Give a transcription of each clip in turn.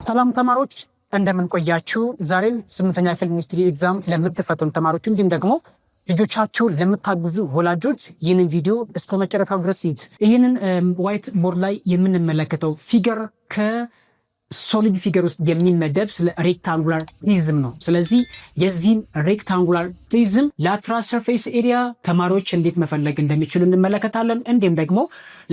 ሰላም ተማሪዎች እንደምን ቆያችሁ? ዛሬ 8ኛ ክፍል ሚኒስትሪ ኤግዛም ለምትፈተኑ ተማሪዎች እንዲሁም ደግሞ ልጆቻቸውን ለምታግዙ ወላጆች ይህንን ቪዲዮ እስከ መጨረሻው ድረስ ይዩት። ይህንን ዋይት ቦርድ ላይ የምንመለከተው ፊገር ከሶሊድ ፊገር ውስጥ የሚመደብ ስለ ሬክታንጉላር ፕሪዝም ነው። ስለዚህ የዚህን ሬክታንጉላር ፕሪዝም ላተራል ሰርፌስ ኤሪያ ተማሪዎች እንዴት መፈለግ እንደሚችሉ እንመለከታለን። እንዲሁም ደግሞ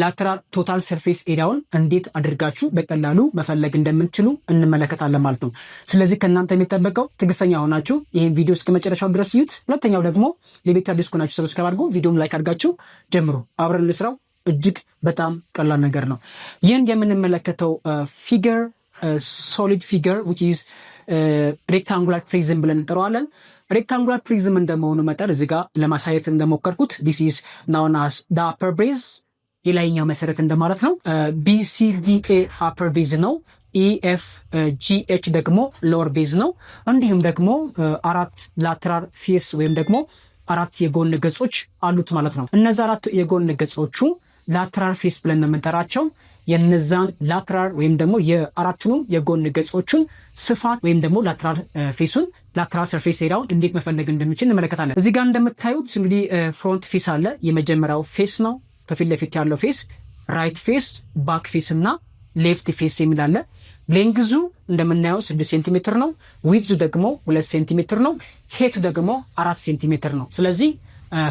ላተራል ቶታል ሰርፌስ ኤሪያውን እንዴት አድርጋችሁ በቀላሉ መፈለግ እንደምንችሉ እንመለከታለን ማለት ነው። ስለዚህ ከእናንተ የሚጠበቀው ትዕግስተኛ ሆናችሁ ይህን ቪዲዮ እስከ መጨረሻው ድረስ ይዩት። ሁለተኛው ደግሞ ለቤት አዲስ ከሆናችሁ ሰብስክራይብ አድርጉ፣ ቪዲዮም ላይክ አድርጋችሁ ጀምሩ። አብረን እንስራው። እጅግ በጣም ቀላል ነገር ነው። ይህን የምንመለከተው ፊገር ሶሊድ ፊገር which is rectangular prism ብለን እንጠራዋለን። rectangular prism እንደመሆኑ መጠን እዚህ ጋር ለማሳየት እንደሞከርኩት this is known as the upper base የላይኛው መሰረት እንደማለት ነው። BCDA upper base ነው። EFGH ደግሞ lower base ነው። እንዲሁም ደግሞ አራት lateral face ወይም ደግሞ አራት የጎን ገጾች አሉት ማለት ነው። እነዚህ አራት የጎን ገጾቹ ላተራል ፌስ ብለን ነው የምንጠራቸው። የነዛን ላተራል ወይም ደግሞ የአራቱንም የጎን ገጾቹን ስፋት ወይም ደግሞ ላተራል ፌሱን ላተራል ሰርፌስ ኤሪያውን እንዴት መፈለግ እንደምንችል እንመለከታለን። እዚህ ጋር እንደምታዩት እንግዲህ ፍሮንት ፌስ አለ። የመጀመሪያው ፌስ ነው። ከፊት ለፊት ያለው ፌስ ራይት ፌስ፣ ባክ ፌስ እና ሌፍት ፌስ የሚል አለ። ሌንግዙ እንደምናየው 6 ሴንቲሜትር ነው። ዊድዙ ደግሞ 2 ሴንቲሜትር ነው። ሄቱ ደግሞ 4 ሴንቲሜትር ነው። ስለዚህ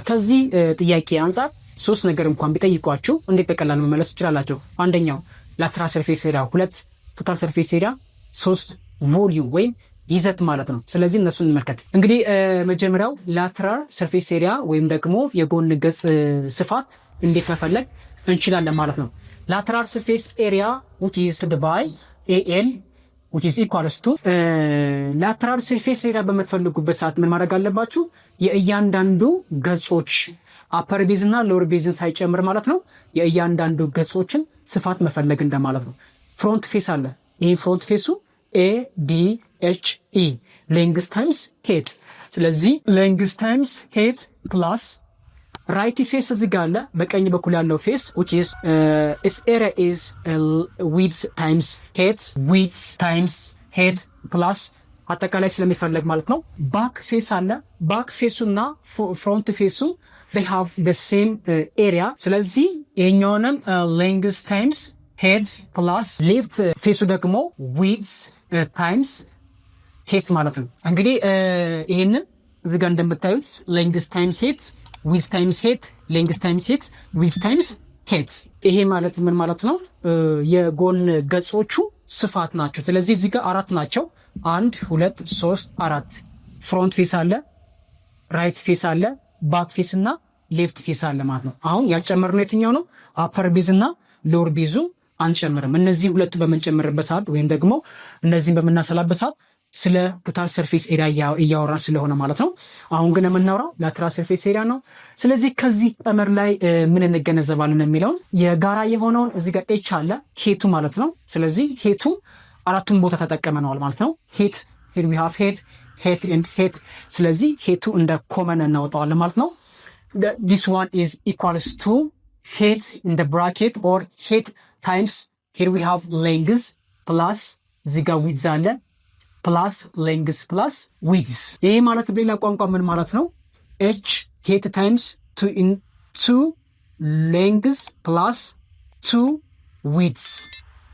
ከዚህ ጥያቄ አንጻር ሶስት ነገር እንኳን ቢጠይቋችሁ እንዴት በቀላሉ መመለስ ትችላላችሁ? አንደኛው ላተራል ሰርፌስ ኤሪያ፣ 2 ቶታል ሰርፌስ ኤሪያ፣ 3 ቮሊዩም ወይም ይዘት ማለት ነው። ስለዚህ እነሱን እንመልከት። እንግዲህ መጀመሪያው ላተራል ሰርፌስ ኤሪያ ወይም ደግሞ የጎን ገጽ ስፋት እንዴት መፈለግ እንችላለን ማለት ነው። lateral surface area which is divided AL which is equals to lateral surface area በመትፈልጉበት ሰዓት ምን ማድረግ አለባችሁ? የእያንዳንዱ ገጾች አፐር ቤዝ እና ሎወር ቤዝን ሳይጨምር ማለት ነው የእያንዳንዱ ገጾችን ስፋት መፈለግ እንደማለት ነው። ፍሮንት ፌስ አለ። ይሄ ፍሮንት ፌሱ ADHE ሌንግዝ ታይምስ ሄድ። ስለዚህ ሌንግዝ ታይምስ ሄድ ፕላስ ራይት ፌስ እዚህ ጋር አለ። በቀኝ በኩል ያለው ፌስ which is its area is width times height plus አጠቃላይ ስለሚፈለግ ማለት ነው። ባክ ፌስ አለ። ባክ ፌሱና ፍሮንት ፌሱ they have the same area። ስለዚህ የኛውንም length times height plus left ፌሱ ደግሞ width times height ማለት ነው። እንግዲህ ይሄንን እዚህ ጋር እንደምታዩት length times height width times height length times height width times height። ይሄ ማለት ምን ማለት ነው? የጎን ገጾቹ ስፋት ናቸው። ስለዚህ እዚህ ጋር አራት ናቸው። 1 2 3 4 ፍሮንት ፌስ አለ፣ ራይት ፌስ አለ፣ ባክ ፌስ እና ሌፍት ፌስ አለ ማለት ነው። አሁን ያልጨመርነው የትኛው ነው? አፐር ቤዝ እና ሎወር ቤዙ አንጨምርም። እነዚህ ሁለቱ በመንጨምርበት ሰዓት ወይም ደግሞ እነዚህን በመናሰላበት ሰዓት ስለ ቶታል ሰርፌስ ኤሪያ እያወራን ስለሆነ ማለት ነው። አሁን ግን የምናወራው ላተራል ሰርፌስ ኤሪያ ነው። ስለዚህ ከዚህ ቀመር ላይ ምን እንገነዘባለን የሚለውን የጋራ የሆነውን እዚህ ጋር ኤች አለ ሄቱ ማለት ነው። ስለዚህ ሄቱ አራቱን ቦታ ተጠቀመናል ማለት ነው። ሄት ሄድ ዊ ሃቭ ሄት ኤንድ ሄት። ስለዚህ ሄቱ እንደ ኮመን እናወጣዋለን ማለት ነው። this one is equals to head in the bracket or head times here we have length plus እዚህ ጋር width አለ plus length plus width። ይሄ ማለት በሌላ ቋንቋ ምን ማለት ነው? h height times 2 length plus 2 width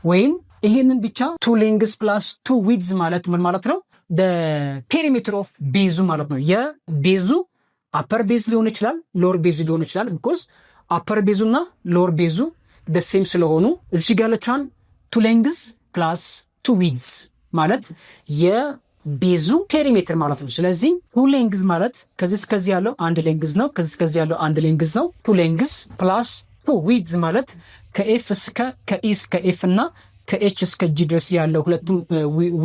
ወይም ይሄንን ብቻ 2 length plus 2 width ማለት ምን ማለት ነው? the perimeter of ቤዙ ማለት ነው። የቤዙ አፐር ቤዝ ሊሆን ይችላል፣ ሎወር ቤዝ ሊሆን ይችላል። because አፐር ቤዙና ሎወር ቤዙ the same ስለሆኑ እዚህ ጋር ለቻን 2 length plus 2 width ማለት የቤዙ ፔሪሜትር ማለት ነው። ስለዚህ 2 ሌንግዝ ማለት ከዚህ እስከዚህ ያለው አንድ ሌንግዝ ነው፣ ከዚህ እስከዚህ ያለው አንድ ሌንግዝ ነው። 2 ሌንግዝ ፕላስ 2 ዊድዝ ማለት ከኤፍ እስከ ከኢ እስከ ኤፍ እና ከኤች እስከ ጂ ድረስ ያለው ሁለቱም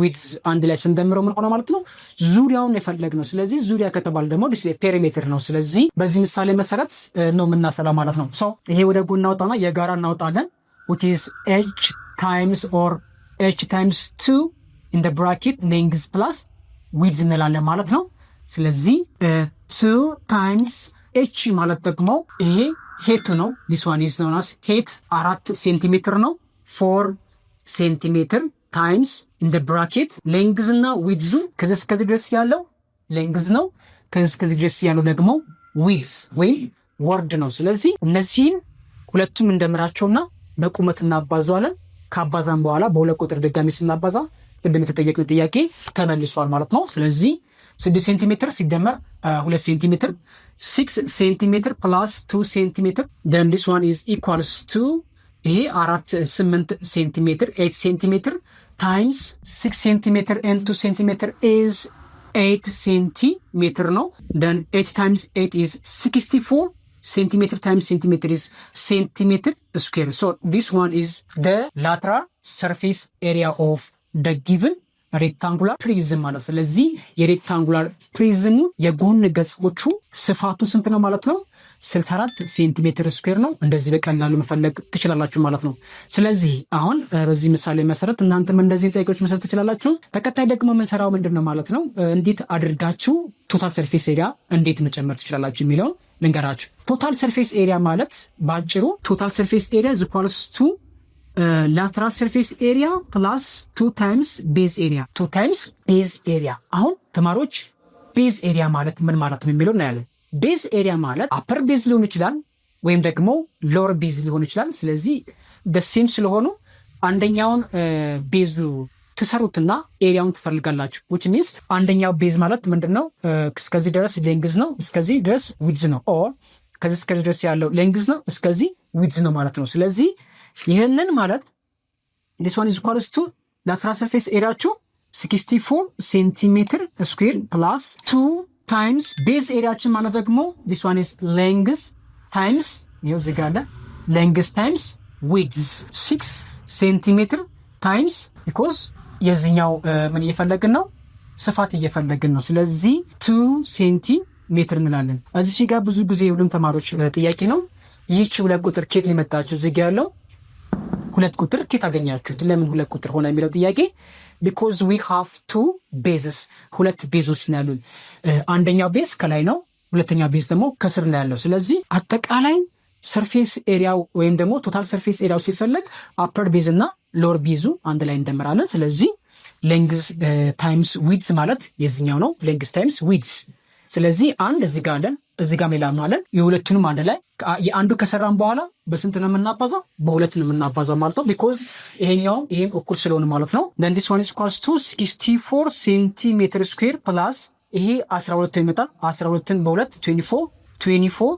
ዊድዝ አንድ ላይ ስንደምረው ምን ሆነ ማለት ነው? ዙሪያውን የፈለግነው። ስለዚህ ዙሪያ ከተባለ ደግሞ ፔሪሜትር ነው። ስለዚህ በዚህ ምሳሌ መሰረት ነው የምናሰላው ማለት ነው። ሶ ይሄ ወደ ጎን እናውጣና የጋራ እናውጣለን which is h times 2 in the bracket length plus width እንላለን ማለት ነው። ስለዚህ 2 times h ማለት ደግሞ ይሄ ሄቱ ነው። this one is known as height 4 ሴንቲሜትር ነው። 4 ሴንቲሜትር ታይምስ ኢን ዘ ብራኬት ሌንግዝ እና ዊድዙ ከዚህ እስከዚህ ድረስ ያለው ሌንግዝ ነው። ከዚህ እስከዚህ ድረስ ያለው ደግሞ ዊድዝ ወይም ወርድ ነው። ስለዚህ እነዚህን ሁለቱም እንደምራቸውና በቁመት እናባዛዋለን። ካባዛን በኋላ በሁለት ቁጥር ድጋሚ ስናባዛ ቅድም የተጠየቀው ጥያቄ ተመልሷል ማለት ነው። ስለዚህ 6 ሴንቲሜትር ሲደመር 2 ሴንቲሜትር 6 ሴንቲሜትር ፕላስ 2 ሴንቲሜትር then this one is equals to ይሄ 8 ሴንቲሜትር 8 ሴንቲሜትር times 6 ሴንቲሜትር and 2 ሴንቲሜትር is 8 ሴንቲሜትር ነው። then 8 times 8 is 64 centimeter times centimeter is centimeter square. So this one is the lateral surface area of the given ሬክታንጉላር ፕሪዝም ማለት። ስለዚህ የሬክታንጉላር ፕሪዝሙ የጎን ገጾቹ ስፋቱ ስንት ነው ማለት ነው? 64 ሴንቲሜትር ስኩዌር ነው። እንደዚህ በቀላሉ መፈለግ ትችላላችሁ ማለት ነው። ስለዚህ አሁን በዚህ ምሳሌ መሰረት እናንተም እንደዚህ ጥያቄዎች መሰረት ትችላላችሁ። በቀጣይ ደግሞ የምንሰራው ምንድነው ማለት ነው? እንዴት አድርጋችሁ ቶታል ሰርፌስ ኤሪያ እንዴት መጨመር ትችላላችሁ የሚለውን ልንገራችሁ። ቶታል ሰርፌስ ኤሪያ ማለት ባጭሩ ቶታል ሰርፌስ ኤሪያ is equals to lateral surface area plus 2 times base area 2 times base area። አሁን ተማሪዎች ቤዝ ኤሪያ ማለት ምን ማለት ነው የሚለው እናያለን። ቤዝ ኤሪያ ማለት አፐር ቤዝ ሊሆን ይችላል ወይም ደግሞ ሎወር ቤዝ ሊሆን ይችላል። ስለዚህ the same ስለሆኑ አንደኛውን ቤዙ ተሰሩትና ኤሪያውን ትፈልጋላችሁ which means አንደኛው ቤዝ ማለት ምንድነው? እስከዚህ ድረስ ሌንግዝ ነው፣ እስከዚህ ድረስ ዊድዝ ነው። ኦር ከዚህ እስከዚህ ድረስ ያለው ሌንግዝ ነው፣ እስከዚህ ዊድዝ ነው ማለት ነው። ስለዚህ ይሄንን ማለት this one is equals to lateral surface area 64 centimeter square plus 2 times base area ማለት ደግሞ this one is length times ይሄው እዚህ ጋር አለ length times width 6 centimeter times because የዚህኛው ምን እየፈለግን ነው? ስፋት እየፈለግን ነው። ስለዚህ 2 ሴንቲሜትር እንላለን። እዚህ ጋር ብዙ ጊዜ ሁሉም ተማሪዎች ጥያቄ ነው ይህች ሁለት ቁጥር ኬት ሊመጣችሁ እዚህ ጋር ያለው ሁለት ቁጥር ኬት አገኛችሁት? ለምን ሁለት ቁጥር ሆነ የሚለው ጥያቄ because we have two bases ሁለት ቤዞች ነው ያሉን። አንደኛው ቤዝ ከላይ ነው፣ ሁለተኛው ቤዝ ደግሞ ከስር ነው ያለው። ስለዚህ አጠቃላይ ሰርፌስ ኤሪያው ወይም ደግሞ ቶታል ሰርፌስ ኤሪያው ሲፈለግ አፐር ቤዝ እና ሎወር ቤዙ አንድ ላይ እንደምራለን። ስለዚህ ሌንግዝ ታይምስ ዊድዝ ማለት የዚህኛው ነው፣ ሌንግዝ ታይምስ ዊድዝ። ስለዚህ አንድ እዚህ ጋር አለን፣ እዚህ ጋር ሌላ ማለት የሁለቱንም አንድ ላይ የአንዱ ከሰራን በኋላ በስንት ነው የምናባዛው? በሁለት ነው የምናባዛው ማለት ነው። because ይሄኛው ይሄም እኩል ስለሆነ ማለት ነው። then this one is equals to 64 centimeter square plus ይሄ 12 ይመጣል። 12ን በሁለት 24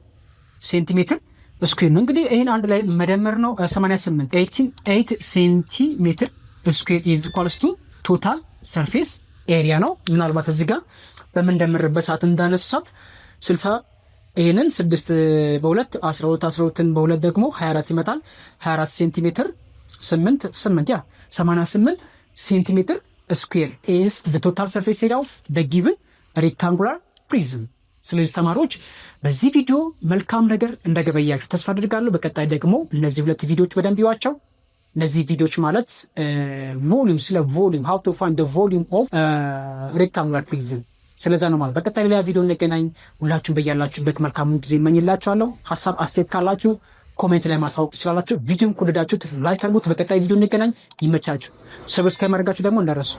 ሴንቲሜትር ስኩዌር ነው። እንግዲህ ይሄን አንድ ላይ መደመር ነው 88 8 ሴንቲሜትር ስኩዌር is equals to total surface area ነው። ምናልባት እዚህ ጋር በመንደምርበት ሰዓት እንዳነሳሳት 60 ይሄንን 6 በ2 12ን በ2 ደግሞ 24 ይመጣል። 24 ሴንቲሜትር 8 ያ 88 ሴንቲሜትር ስኩዌር is the total surface area of the given rectangular prism። ስለዚህ ተማሪዎች በዚህ ቪዲዮ መልካም ነገር እንደገበያችሁ ተስፋ አድርጋለሁ። በቀጣይ ደግሞ እነዚህ ሁለት ቪዲዮዎች በደንብ ይዋቸው። እነዚህ ቪዲዮዎች ማለት ቮሊዩም ስለ ቮሊዩም how to find the volume of rectangular prism ስለዛ ነው ማለት። በቀጣይ ሌላ ቪዲዮ እንገናኝ። ሁላችሁም በያላችሁበት መልካም ጊዜ እመኝላችኋለሁ። ሐሳብ አስተያየት ካላችሁ ኮሜንት ላይ ማሳወቅ ትችላላችሁ። ቪዲዮን ከወደዳችሁት ላይክ አድርጉት። በቀጣይ ቪዲዮ እንገናኝ። ይመቻችሁ። ሰብስክራይብ ማድረጋችሁ ደግሞ እንዳትረሱ።